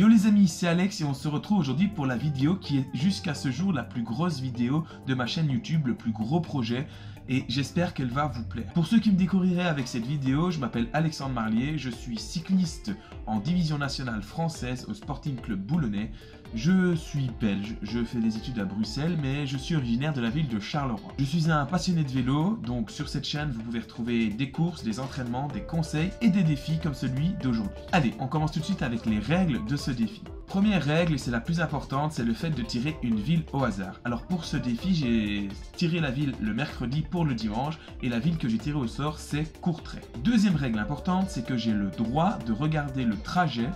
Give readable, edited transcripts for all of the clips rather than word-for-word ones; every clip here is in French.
Yo les amis, c'est Alex et on se retrouve aujourd'hui pour la vidéo qui est jusqu'à ce jour la plus grosse vidéo de ma chaîne YouTube, le plus gros projet, et j'espère qu'elle va vous plaire. Pour ceux qui me découvriraient avec cette vidéo, je m'appelle Alexandre Marlier, je suis cycliste en division nationale française au Sporting Club Boulonnais. Je suis belge, je fais des études à Bruxelles, mais je suis originaire de la ville de Charleroi. Je suis un passionné de vélo, donc sur cette chaîne vous pouvez retrouver des courses, des entraînements, des conseils et des défis comme celui d'aujourd'hui. Allez, on commence tout de suite avec les règles de ce défi. Première règle, et c'est la plus importante, c'est le fait de tirer une ville au hasard. Alors pour ce défi, j'ai tiré la ville le mercredi pour le dimanche, et la ville que j'ai tirée au sort, c'est Courtrai. Deuxième règle importante, c'est que j'ai le droit de regarder le trajet,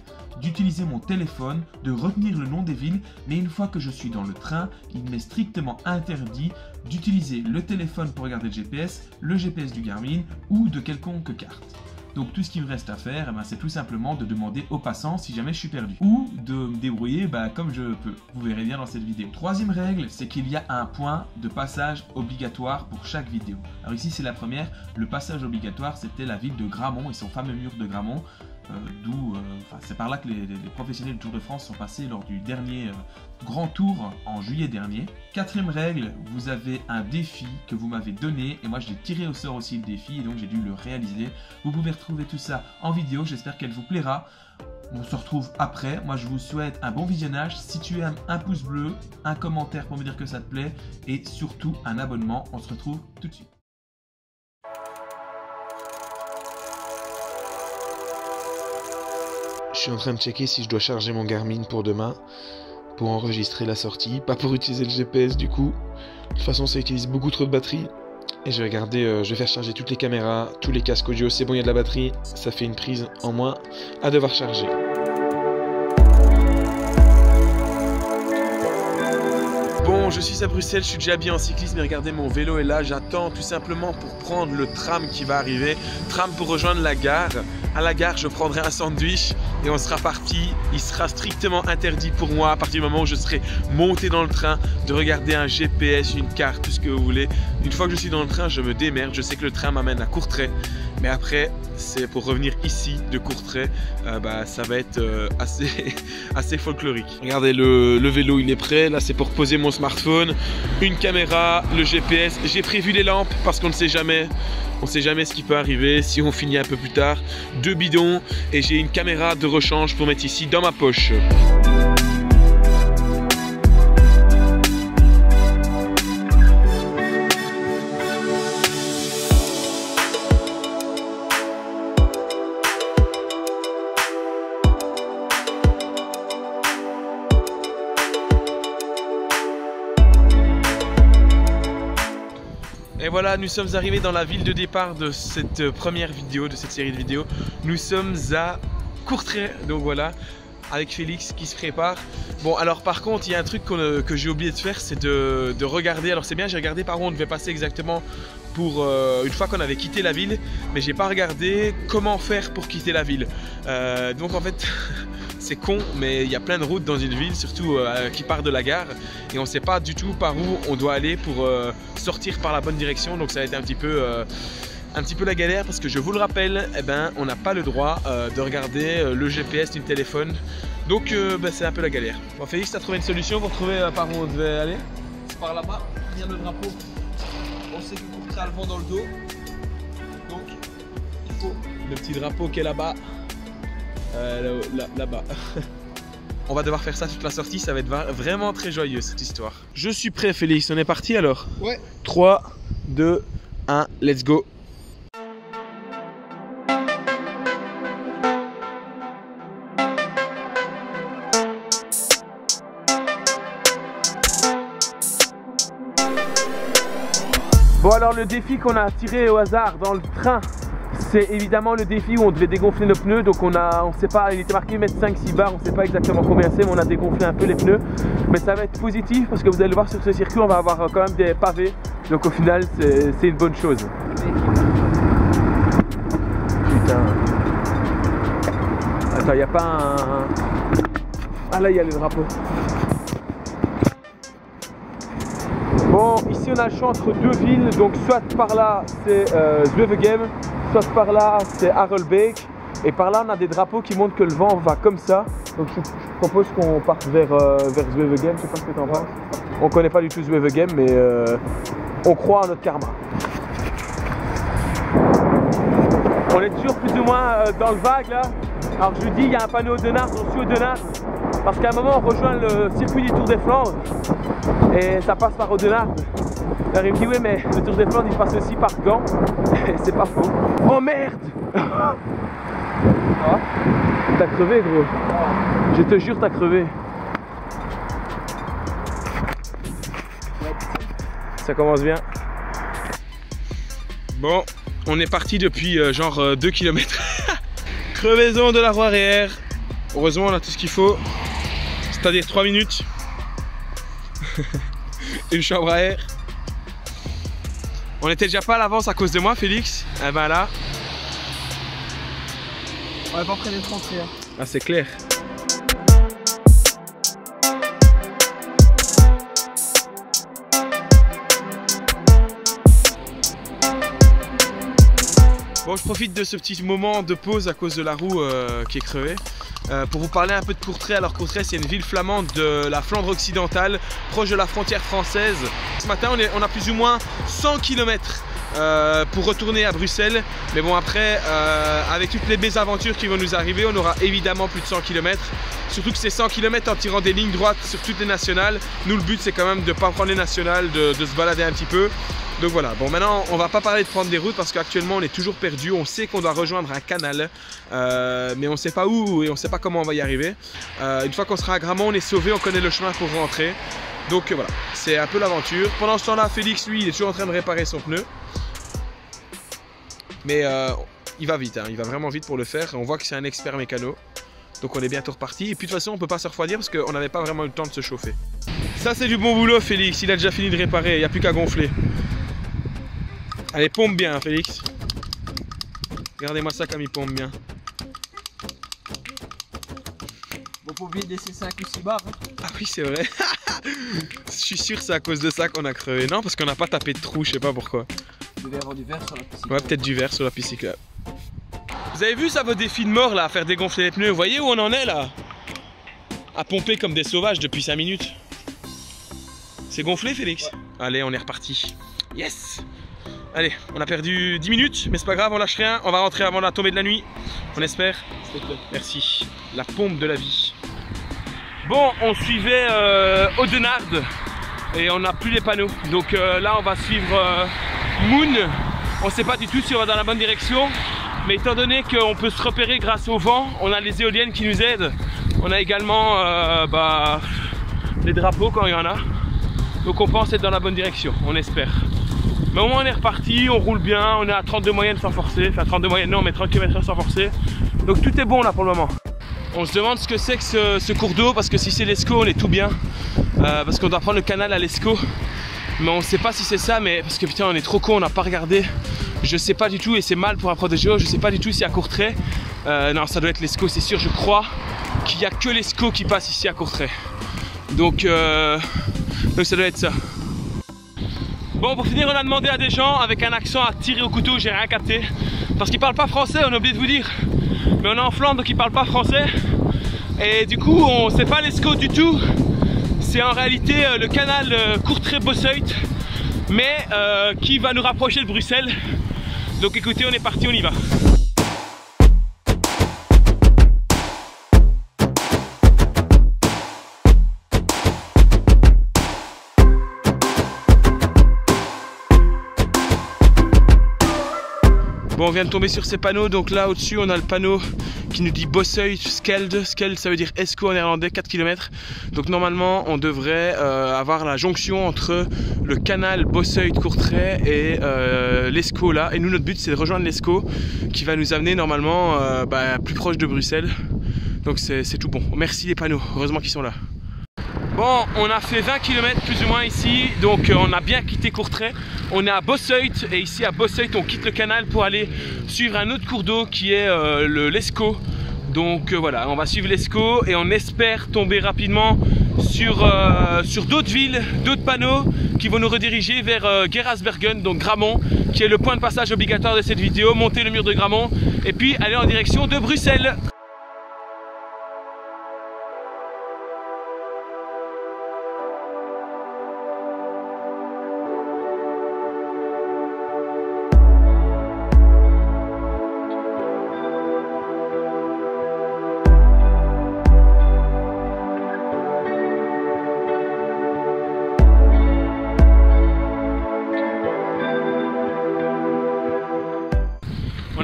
d'utiliser mon téléphone, de retenir le nom des villes, mais une fois que je suis dans le train, il m'est strictement interdit d'utiliser le téléphone pour regarder le GPS du Garmin ou de quelconque carte. Donc tout ce qu'il me reste à faire, c'est tout simplement de demander aux passants si jamais je suis perdu. Ou de me débrouiller comme je peux. Vous verrez bien dans cette vidéo. Troisième règle, c'est qu'il y a un point de passage obligatoire pour chaque vidéo. Alors ici c'est la première, le passage obligatoire c'était la ville de Gramont et son fameux mur de Gramont. C'est par là que les professionnels du Tour de France sont passés lors du dernier grand tour en juillet dernier. Quatrième règle, vous avez un défi que vous m'avez donné et moi je l'ai tiré au sort aussi le défi et donc j'ai dû le réaliser. Vous pouvez retrouver tout ça en vidéo, j'espère qu'elle vous plaira. On se retrouve après, moi je vous souhaite un bon visionnage. Si tu aimes, un pouce bleu, un commentaire pour me dire que ça te plaît et surtout un abonnement. On se retrouve tout de suite. Je suis en train de checker si je dois charger mon Garmin pour demain, pour enregistrer la sortie, pas pour utiliser le GPS du coup. De toute façon ça utilise beaucoup trop de batterie. Et je vais regarder, je vais faire charger toutes les caméras, tous les casques audio, c'est bon il y a de la batterie, ça fait une prise en moins à devoir charger. Bon, je suis à Bruxelles, je suis déjà bien en cyclisme, mais regardez mon vélo est là, j'attends tout simplement pour prendre le tram qui va arriver, tram pour rejoindre la gare. À la gare, je prendrai un sandwich et on sera parti. Il sera strictement interdit pour moi, à partir du moment où je serai monté dans le train, de regarder un GPS, une carte, tout ce que vous voulez. Une fois que je suis dans le train, je me démerde. Je sais que le train m'amène à Courtrai, mais après, c'est pour revenir ici de Courtrai, ça va être assez folklorique. Regardez, le vélo, il est prêt. Là, c'est pour poser mon smartphone, une caméra, le GPS. J'ai prévu les lampes parce qu'on ne sait jamais. On ne sait jamais ce qui peut arriver si on finit un peu plus tard. 2 bidons et j'ai une caméra de rechange pour mettre ici dans ma poche. Et voilà, nous sommes arrivés dans la ville de départ de cette première vidéo, de cette série de vidéos. Nous sommes à Courtrai, donc voilà, avec Félix qui se prépare. Bon, alors par contre, il y a un truc que j'ai oublié de faire, c'est de regarder. Alors c'est bien, j'ai regardé par où on devait passer exactement pour une fois qu'on avait quitté la ville, mais j'ai pas regardé comment faire pour quitter la ville. Donc en fait... C'est con, mais il y a plein de routes dans une ville, surtout qui part de la gare, et on ne sait pas du tout par où on doit aller pour sortir par la bonne direction. Donc ça va être un petit peu la galère, parce que je vous le rappelle, on n'a pas le droit de regarder le GPS du téléphone. Donc c'est un peu la galère. Bon, Félix, tu as trouvé une solution pour trouver par où on devait aller? C'est par là-bas, il y a le drapeau. On sait que Courtrai a le vent dans le dos, donc il faut le petit drapeau qui est là-bas. Là-bas. On va devoir faire ça toute la sortie, ça va être vraiment très joyeux cette histoire. Je suis prêt Félix, on est parti alors? Ouais. 3, 2, 1, let's go. Bon alors le défi qu'on a tiré au hasard dans le train, c'est évidemment le défi où on devait dégonfler nos pneus. Donc on sait pas, il était marqué mettre 5-6 barres, on ne sait pas exactement combien c'est, mais on a dégonflé un peu les pneus. Mais ça va être positif parce que vous allez le voir sur ce circuit, on va avoir quand même des pavés. Donc au final c'est une bonne chose. Putain. Attends, il n'y a pas un... Ah là il y a le drapeau. Bon, ici on a le choix entre deux villes, donc soit par là c'est Zwevegem, soit par là c'est Harelbeek, et par là on a des drapeaux qui montrent que le vent va comme ça. Donc je propose qu'on parte vers Zwevegem, je sais pas ce que tu en penses. On connaît pas du tout Zwevegem, mais on croit en notre karma. On est toujours plus ou moins dans le vague là. Alors je lui dis, il y a un panneau Audenarde, on suit Audenarde. Parce qu'à un moment on rejoint le circuit du Tour des Flandres et ça passe par Audenarde. Alors il me dit oui mais le Tour des Flandres il passe aussi par Gand. Et c'est pas faux. Oh merde! T'as crevé gros. Je te jure t'as crevé. Ça commence bien. Bon, on est parti depuis genre 2 km. Crevaison de la roue arrière. Heureusement on a tout ce qu'il faut. C'est-à-dire 3 minutes. Une chambre à air. On était déjà pas à l'avance à cause de moi Félix. Eh ben là. On est pas près d'être rentré. Hein. Ah c'est clair. Bon, je profite de ce petit moment de pause à cause de la roue qui est crevée pour vous parler un peu de Courtrai. Alors Courtrai c'est une ville flamande de la Flandre occidentale, proche de la frontière française. Ce matin on a plus ou moins 100 km pour retourner à Bruxelles. Mais bon après, avec toutes les mésaventures qui vont nous arriver, on aura évidemment plus de 100 km. Surtout que c'est 100 km en tirant des lignes droites sur toutes les nationales. Nous le but c'est quand même de ne pas prendre les nationales, de se balader un petit peu. Donc voilà, bon maintenant on va pas parler de prendre des routes parce qu'actuellement on est toujours perdu. On sait qu'on doit rejoindre un canal, mais on sait pas où et on sait pas comment on va y arriver. Une fois qu'on sera à Grammont, on est sauvé, on connaît le chemin pour rentrer. Donc voilà, c'est un peu l'aventure. Pendant ce temps-là, Félix lui, il est toujours en train de réparer son pneu. Mais il va vite, hein, il va vraiment vite pour le faire. On voit que c'est un expert mécano. Donc on est bientôt reparti. Et puis de toute façon, on peut pas se refroidir parce qu'on n'avait pas vraiment eu le temps de se chauffer. Ça c'est du bon boulot Félix, il a déjà fini de réparer, il n'y a plus qu'à gonfler. Allez, pompe bien, Félix. Regardez-moi ça comme il pompe bien. Bon, faut oublier de laisser 5 ou 6 barres. Hein. Ah oui, c'est vrai. Je suis sûr que c'est à cause de ça qu'on a crevé. Non, parce qu'on n'a pas tapé de trou, je sais pas pourquoi. Il devait y avoir du verre sur la piscine. Ouais, peut-être du verre sur la piste cyclable. Vous avez vu ça, vos défis de mort là, à faire dégonfler les pneus? Vous voyez où on en est là? À pomper comme des sauvages depuis 5 minutes. C'est gonflé, Félix? Ouais. Allez, on est reparti. Yes! Allez, on a perdu 10 minutes, mais c'est pas grave, on lâche rien. On va rentrer avant la tombée de la nuit, on espère. Merci, la pompe de la vie. Bon, on suivait Audenarde et on n'a plus les panneaux. Donc là, on va suivre Moon. On ne sait pas du tout si on va dans la bonne direction. Mais étant donné qu'on peut se repérer grâce au vent, on a les éoliennes qui nous aident. On a également les drapeaux quand il y en a. Donc on pense être dans la bonne direction, on espère. Mais au moins on est reparti, on roule bien, on est à 32 moyenne sans forcer. Enfin 32 moyenne non, mais 30 km/h sans forcer. Donc tout est bon là pour le moment. On se demande ce que c'est que ce cours d'eau, parce que si c'est l'Escaut on est tout bien. Parce qu'on doit prendre le canal à l'Escaut. Mais on ne sait pas si c'est ça, mais parce que putain on est trop con, on n'a pas regardé. Je sais pas du tout et c'est mal pour un protégé, je sais pas du tout si à Courtrai. Non, ça doit être l'Escaut, c'est sûr, je crois qu'il n'y a que l'Escaut qui passe ici à Courtrai. Donc ça doit être ça. Bon, pour finir, on a demandé à des gens avec un accent à tirer au couteau, j'ai rien capté. Parce qu'ils parlent pas français, on a oublié de vous dire. Mais on est en Flandre, donc ils parlent pas français. Et du coup, on sait pas l'Escaut du tout. C'est en réalité le canal Courtrai-Bossuyt, mais qui va nous rapprocher de Bruxelles. Donc écoutez, on est parti, on y va. Bon, on vient de tomber sur ces panneaux, donc là au-dessus on a le panneau qui nous dit Bossuyt Skelde. Skelde ça veut dire Escaut en néerlandais, 4 km. Donc normalement on devrait avoir la jonction entre le canal Bossuyt-Courtrai et l'Escaut là. Et nous notre but c'est de rejoindre l'Escaut qui va nous amener normalement plus proche de Bruxelles. Donc c'est tout bon. Merci les panneaux, heureusement qu'ils sont là. Bon, on a fait 20 km plus ou moins ici, donc on a bien quitté Courtrai. On est à Bossuyt et ici à Bossuyt on quitte le canal pour aller suivre un autre cours d'eau qui est l'Escaut. Donc voilà, on va suivre l'Escaut et on espère tomber rapidement sur d'autres villes, d'autres panneaux qui vont nous rediriger vers Gerasbergen, donc Grammont, qui est le point de passage obligatoire de cette vidéo, monter le mur de Grammont et puis aller en direction de Bruxelles.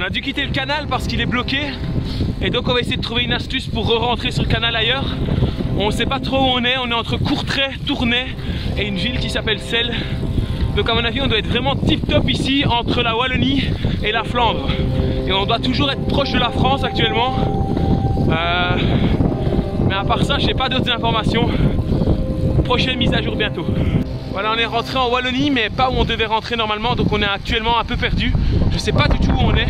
On a dû quitter le canal parce qu'il est bloqué. Et donc on va essayer de trouver une astuce pour re-rentrer sur le canal ailleurs. On ne sait pas trop où on est entre Courtrai, Tournai et une ville qui s'appelle Celle. Donc à mon avis on doit être vraiment tip top ici entre la Wallonie et la Flandre. Et on doit toujours être proche de la France actuellement. Mais à part ça je n'ai pas d'autres informations. Prochaine mise à jour bientôt. Voilà, on est rentré en Wallonie mais pas où on devait rentrer normalement. Donc on est actuellement un peu perdu. Je sais pas du tout où on est.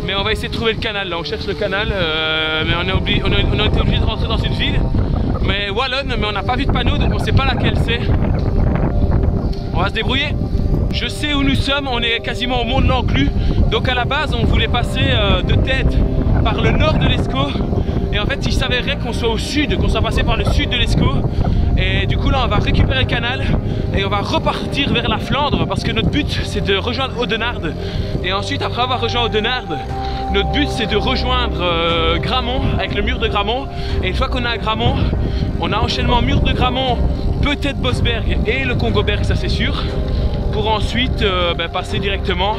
Mais on va essayer de trouver le canal. Là on cherche le canal. Mais on a été obligé de rentrer dans une ville. Mais wallonne, mais on n'a pas vu de panneau, donc on ne sait pas laquelle c'est. On va se débrouiller. Je sais où nous sommes, on est quasiment au Mont de l'Enclus. Donc à la base on voulait passer de tête par le nord de l'Escaut. Et en fait il s'avérerait qu'on soit au sud, qu'on soit passé par le sud de l'Escaut. Et du coup là on va récupérer le canal et on va repartir vers la Flandre parce que notre but c'est de rejoindre Audenarde. Et ensuite après avoir rejoint Audenarde, notre but c'est de rejoindre Gramont avec le mur de Gramont. Et une fois qu'on est à Gramont, on a enchaînement mur de Gramont, peut-être Bosberg et le Congoberg, ça c'est sûr. Pour ensuite passer directement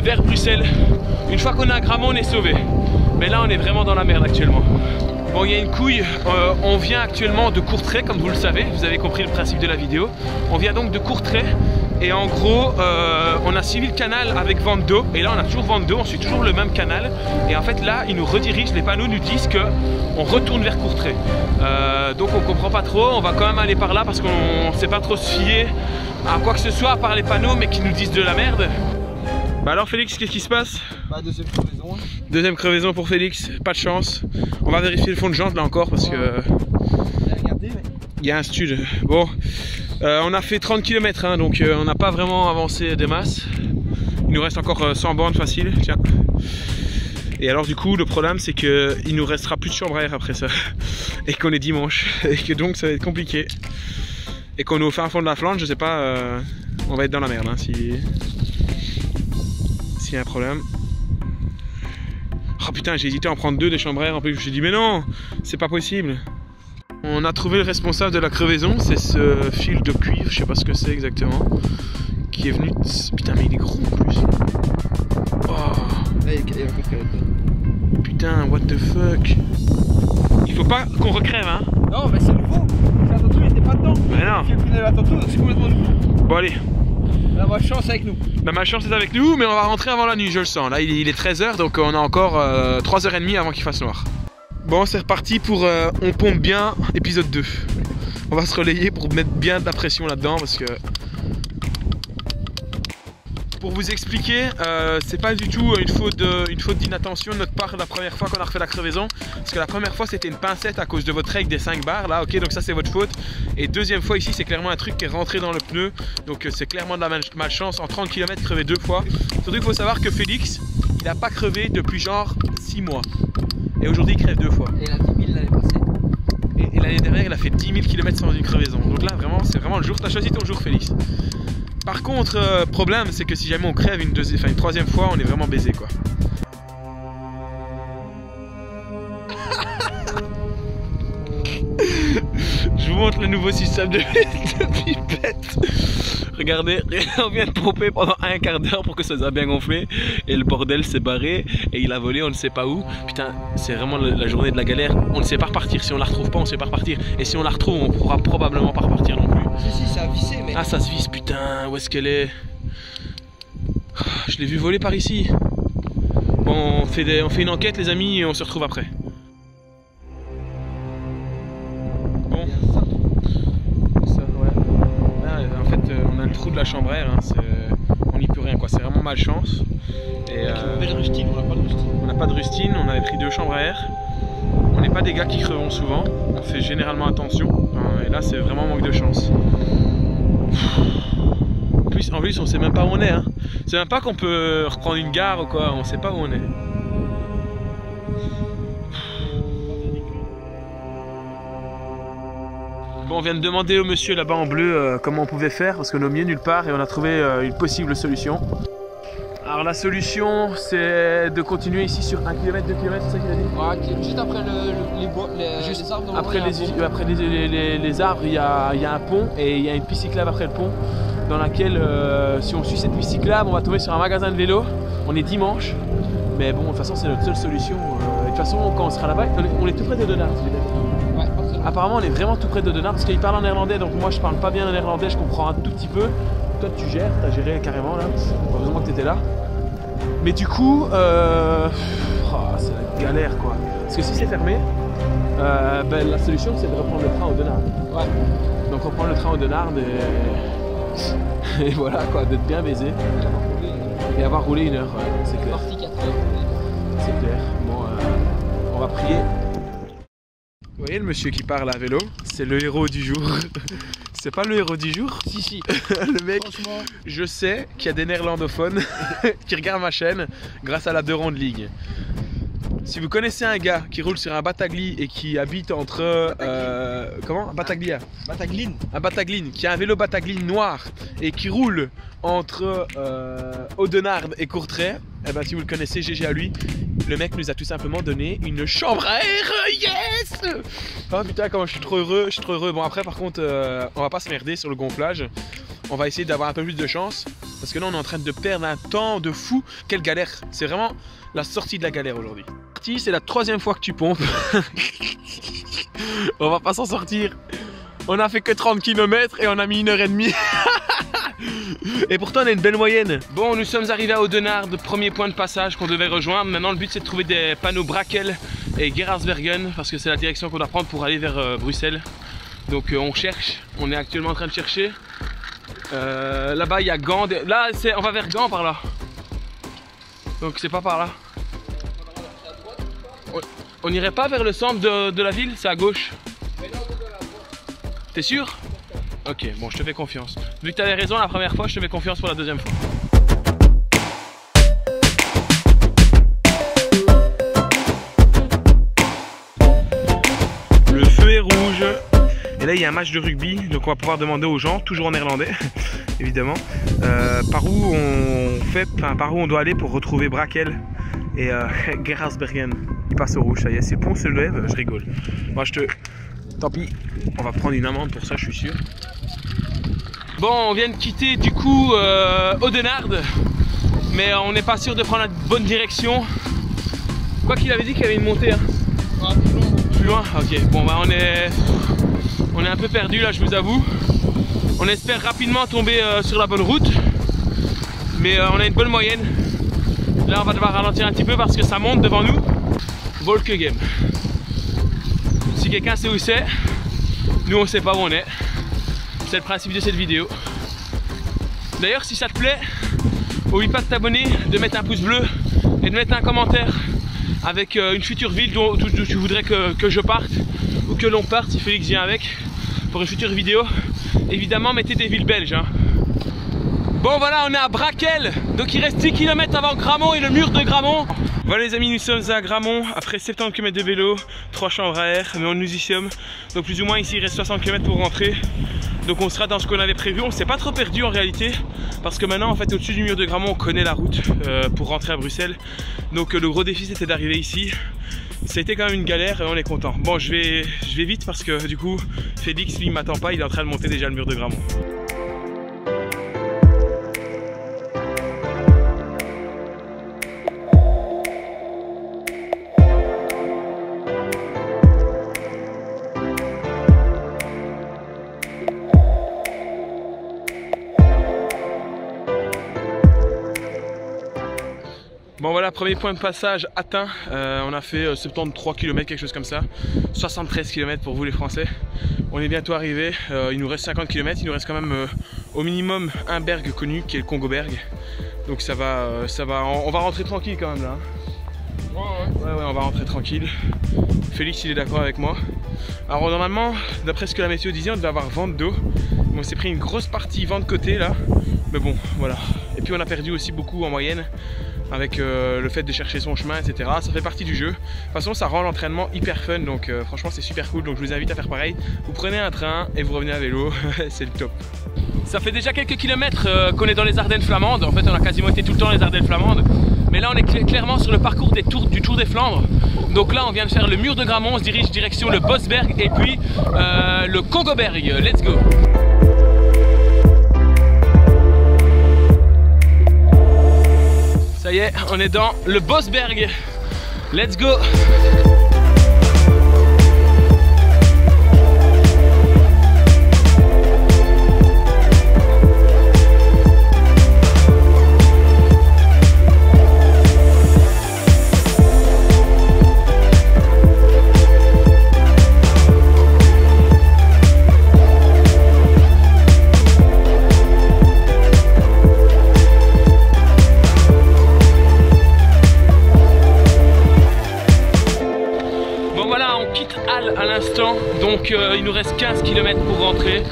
vers Bruxelles. Une fois qu'on est à Gramont on est sauvé. Mais là on est vraiment dans la merde actuellement. Bon, il y a une couille, on vient actuellement de Courtrai comme vous le savez, vous avez compris le principe de la vidéo. On vient donc de Courtrai et en gros on a suivi le canal avec vente d'eau et là on a toujours vente d'eau, on suit toujours le même canal. Et en fait là ils nous redirigent, les panneaux nous disent qu'on retourne vers Courtrai. Donc on comprend pas trop, on va quand même aller par là parce qu'on sait pas trop se fier à quoi que ce soit à part les panneaux mais qui nous disent de la merde. Bah alors Félix, qu'est-ce qui se passe? Bah deuxième crevaison. Deuxième crevaison pour Félix, pas de chance. On va vérifier le fond de jante là encore parce que... Il y a un stud. Bon, on a fait 30 km hein, donc on n'a pas vraiment avancé des masses. Il nous reste encore 100 bornes facile, tiens. Et alors du coup le problème c'est qu'il nous restera plus de chambre à air après ça. Et qu'on est dimanche. Et que donc ça va être compliqué. Et qu'on est au fin fond de la Flandre, je sais pas, on va être dans la merde hein, s'il y a un problème. Oh putain, j'ai hésité à en prendre deux des chambres à air en plus. Je me suis dit mais non, c'est pas possible. On a trouvé le responsable de la crevaison, c'est ce fil de cuivre, je sais pas ce que c'est exactement, qui est venu. Putain mais il est gros en plus. Oh. Putain, what the fuck. Il faut pas qu'on recrève hein. Non mais c'est nouveau. La tantôt il était pas dedans. Mais non. Il prenait la tantôt, c'est complètement nouveau. Bon allez. La malchance avec nous. La malchance est avec nous, mais on va rentrer avant la nuit, je le sens. Là il est 13 h, donc on a encore 3h30 avant qu'il fasse noir. Bon, c'est reparti pour On pompe bien, épisode 2. On va se relayer pour mettre bien de la pression là-dedans parce que... Pour vous expliquer, c'est pas du tout une faute d'inattention de notre part la première fois qu'on a refait la crevaison. Parce que la première fois c'était une pincette à cause de votre règle des 5 bars là, ok, donc ça c'est votre faute. Et deuxième fois ici c'est clairement un truc qui est rentré dans le pneu. Donc c'est clairement de la malchance, en 30 km crever 2 fois. Surtout qu'il faut savoir que Félix, il n'a pas crevé depuis genre 6 mois. Et aujourd'hui il crève 2 fois. Et il a 10 000 l'année passée. Et l'année dernière il a fait 10 000 km sans une crevaison. Donc là vraiment c'est vraiment le jour, t'as choisi ton jour Félix. Par contre, problème, c'est que si jamais on crève une troisième fois, on est vraiment baisé quoi. Je vous montre le nouveau système de pipette. Regardez, on vient de pomper pendant un quart d'heure pour que ça soit bien gonflé. Et le bordel s'est barré et il a volé, on ne sait pas où. Putain, c'est vraiment la journée de la galère. On ne sait pas repartir. Si on la retrouve pas, on ne sait pas repartir. Et si on la retrouve, on pourra probablement pas repartir non plus. Si, ça a vissé, mais... Ah, ça se visse, putain, où est-ce qu'elle est? Je l'ai vu voler par ici. Bon, on fait une enquête, les amis, et on se retrouve après. Bon. Ça, ouais. Là, en fait, on a le trou de la chambre à air, hein, on n'y peut rien, quoi. C'est vraiment malchance. Et, belle rustine, on n'a pas de rustine. On n'a pas de rustine, on avait pris 2 chambres à air. On n'est pas des gars qui crevons souvent, on fait généralement attention. Et là, c'est vraiment manque de chance. En plus, on sait même pas où on est. Hein. C'est même pas qu'on peut reprendre une gare ou quoi, on sait pas où on est. Bon, on vient de demander au monsieur là-bas en bleu comment on pouvait faire parce qu'on est au milieu nulle part et on a trouvé une possible solution. Alors la solution c'est de continuer ici sur 1 km, 2 km, c'est ça qu'il a dit? Ouais, juste après les arbres. Après les arbres, il y a un pont et il y a une piste cyclable après le pont. dans laquelle, si on suit cette piste cyclable, on va tomber sur un magasin de vélo. On est dimanche, mais bon, de toute façon, c'est notre seule solution. De toute façon, quand on sera là-bas, on est tout près de Donard. Ouais, apparemment, on est vraiment tout près de Donard parce qu'il parle en néerlandais, donc moi, je parle pas bien le néerlandais, je comprends un tout petit peu. Toi, tu gères, t'as géré carrément là. Heureusement que t'étais là. Mais du coup, c'est la galère quoi. Parce que si c'est fermé, la solution c'est de reprendre le train au Donard. Ouais. Donc reprendre le train au Donard et voilà quoi, d'être bien baisé. Et avoir roulé 1 heure, ouais, c'est clair. Parti 4 heures. C'est clair. Bon, on va prier. Vous voyez le monsieur qui parle à vélo, c'est le héros du jour. C'est pas le héros du jour? Si. Le mec, je sais qu'il y a des néerlandophones qui regardent ma chaîne grâce à la 2 rondes ligue. Si vous connaissez un gars qui roule sur un Battaglie et qui habite entre... comment? Un Battaglia. Battagline. Un Battagline, qui a un vélo Battagline noir et qui roule entre Audenarde et Courtrai, eh ben, si vous le connaissez, GG à lui. Le mec nous a tout simplement donné une chambre à air. Yes! Oh putain, comment je suis trop heureux, Bon après par contre, on va pas se merder sur le gonflage. On va essayer d'avoir un peu plus de chance. Parce que là on est en train de perdre un temps de fou. Quelle galère! C'est vraiment la sortie de la galère aujourd'hui. C'est la 3e fois que tu pompes. On va pas s'en sortir. On a fait que 30 km et on a mis 1h30. Et pourtant on a une belle moyenne. Bon, nous sommes arrivés à Audenarde, premier point de passage qu'on devait rejoindre. Maintenant le but c'est de trouver des panneaux Brakel et Geraardsbergen parce que c'est la direction qu'on doit prendre pour aller vers Bruxelles. Donc on cherche, on est actuellement en train de chercher. Là-bas il y a Gand, là on va vers Gand par là. Donc c'est pas par là. On n'irait pas vers le centre de la ville, c'est à gauche. T'es sûr? Ok, bon, je te fais confiance. Vu que tu avais raison la première fois, je te fais confiance pour la 2e fois. Le feu est rouge. Et là, il y a un match de rugby, donc on va pouvoir demander aux gens, toujours en néerlandais, évidemment, par où on doit aller pour retrouver Brakel et Geraardsbergen. Il passe au rouge, ça y est, si le pont se lève, je rigole. Moi, tant pis, on va prendre une amende pour ça, je suis sûr. Bon, on vient de quitter du coup Audenarde, mais on n'est pas sûr de prendre la bonne direction. Quoi qu'il avait dit qu'il y avait une montée. Hein. Ah, plus loin. Plus loin? Ok, bon bah on est un peu perdu là, je vous avoue. On espère rapidement tomber sur la bonne route, mais on a une bonne moyenne. Là on va devoir ralentir un petit peu parce que ça monte devant nous. Volkegem. Si quelqu'un sait où c'est, nous on sait pas où on est. C'est le principe de cette vidéo. D'ailleurs si ça te plaît, n'oublie pas de t'abonner, de mettre un pouce bleu et de mettre un commentaire avec une future ville d'où tu voudrais que je parte ou que l'on parte si Félix vient avec pour une future vidéo. Évidemment mettez des villes belges hein. Bon voilà, on est à Brakel, donc il reste 10 km avant Gramont et le mur de Gramont. Voilà les amis, nous sommes à Gramont après 70 km de vélo, 3 chambres à air, mais nous y sommes. Donc plus ou moins ici il reste 60 km pour rentrer. Donc on sera dans ce qu'on avait prévu, on s'est pas trop perdu en réalité. Parce que maintenant en fait au-dessus du mur de Gramont on connaît la route pour rentrer à Bruxelles. Donc le gros défi c'était d'arriver ici. Ça a été quand même une galère et on est content. Bon je vais vite parce que du coup Félix lui m'attend pas, il est en train de monter déjà le mur de Gramont. Bon voilà, premier point de passage atteint, on a fait 73 km, quelque chose comme ça, 73 km pour vous les Français. On est bientôt arrivé, il nous reste 50 km, il nous reste quand même au minimum un berg connu qui est le Congoberg. Donc ça va, on va rentrer tranquille quand même là. Ouais, on va rentrer tranquille. Félix il est d'accord avec moi. Alors normalement, d'après ce que la météo disait, on devait avoir vent de dos. Mais on s'est pris une grosse partie vent de côté là. Mais bon, voilà. Et puis on a perdu aussi beaucoup en moyenne avec le fait de chercher son chemin, etc. Ça fait partie du jeu. De toute façon, ça rend l'entraînement hyper fun. Donc franchement, c'est super cool. Donc je vous invite à faire pareil. Vous prenez un train et vous revenez à vélo. C'est le top. Ça fait déjà quelques kilomètres qu'on est dans les Ardennes flamandes. En fait, on a quasiment été tout le temps dans les Ardennes flamandes. Mais là, on est clairement sur le parcours du Tour des Flandres. Donc là, on vient de faire le mur de Gramont. On se dirige direction le Bosberg et puis le Congoberg. Let's go! Ça y est, on est dans le Bosberg. Let's go! À l'instant, donc il nous reste 15 km pour rentrer.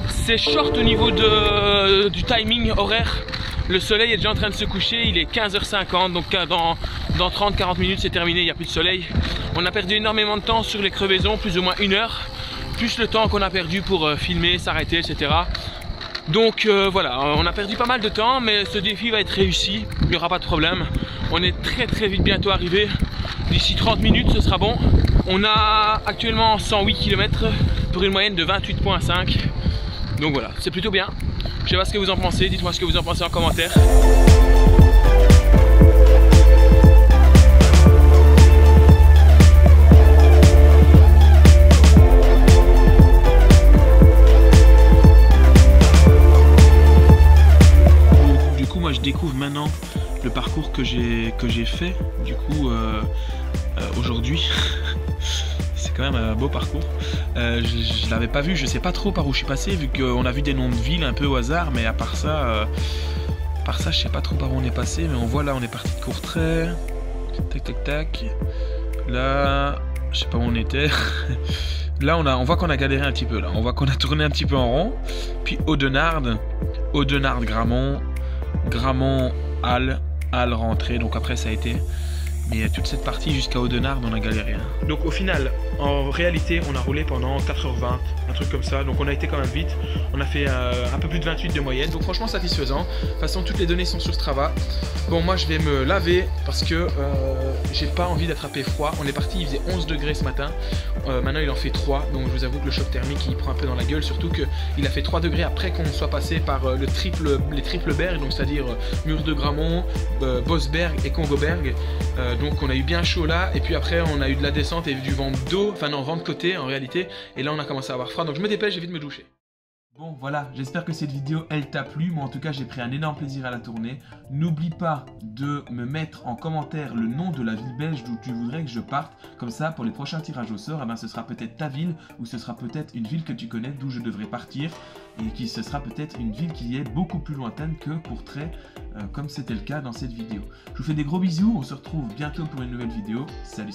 C'est short au niveau du timing horaire. Le soleil est déjà en train de se coucher, il est 15h50, donc dans 30-40 minutes c'est terminé, il n'y a plus de soleil. On a perdu énormément de temps sur les crevaisons, plus ou moins 1 heure, plus le temps qu'on a perdu pour filmer, s'arrêter, etc. Donc voilà, on a perdu pas mal de temps, mais ce défi va être réussi, il n'y aura pas de problème. On est très vite bientôt arrivé, d'ici 30 minutes ce sera bon. On a actuellement 108 km pour une moyenne de 28,5. Donc voilà, c'est plutôt bien. Je sais pas ce que vous en pensez, dites-moi ce que vous en pensez en commentaire. Du coup, moi je découvre maintenant le parcours que j'ai fait. Du coup, aujourd'hui. C'est quand même un beau parcours. Je l'avais pas vu, je sais pas trop par où je suis passé, vu qu'on a vu des noms de villes un peu au hasard, mais à part ça, je sais pas trop par où on est passé, mais on voit là, on est parti de Courtrai. Tac. Là, je sais pas où on était. Là, on voit qu'on a galéré un petit peu. Là, on voit qu'on a tourné un petit peu en rond. Puis Audenarde, Gramont, Halle, rentrée. Donc après, ça a été. Mais toute cette partie jusqu'à Audenarde, on a galéré. Donc au final, en réalité, on a roulé pendant 4h20, un truc comme ça. Donc on a été quand même vite. On a fait un peu plus de 28 de moyenne. Donc franchement satisfaisant. De toute façon, toutes les données sont sur Strava. Bon, moi je vais me laver parce que j'ai pas envie d'attraper froid. On est parti, il faisait 11 degrés ce matin. Maintenant il en fait 3. Donc je vous avoue que le choc thermique il prend un peu dans la gueule. Surtout qu'il a fait 3 degrés après qu'on soit passé par les triples bergs. Donc c'est-à-dire Mur de Gramont, Bosberg et Congoberg. Donc on a eu bien chaud là, et puis après on a eu de la descente et du vent d'eau, enfin non, vent de côté en réalité, et là on a commencé à avoir froid, donc je me dépêche, j'ai vite me doucher. Bon voilà, j'espère que cette vidéo elle t'a plu, moi en tout cas j'ai pris un énorme plaisir à la tourner. N'oublie pas de me mettre en commentaire le nom de la ville belge d'où tu voudrais que je parte, comme ça pour les prochains tirages au sort, eh ben, ce sera peut-être ta ville, ou ce sera peut-être une ville que tu connais d'où je devrais partir, et qui ce sera peut-être une ville qui est beaucoup plus lointaine que Courtrai, comme c'était le cas dans cette vidéo. Je vous fais des gros bisous, on se retrouve bientôt pour une nouvelle vidéo, salut.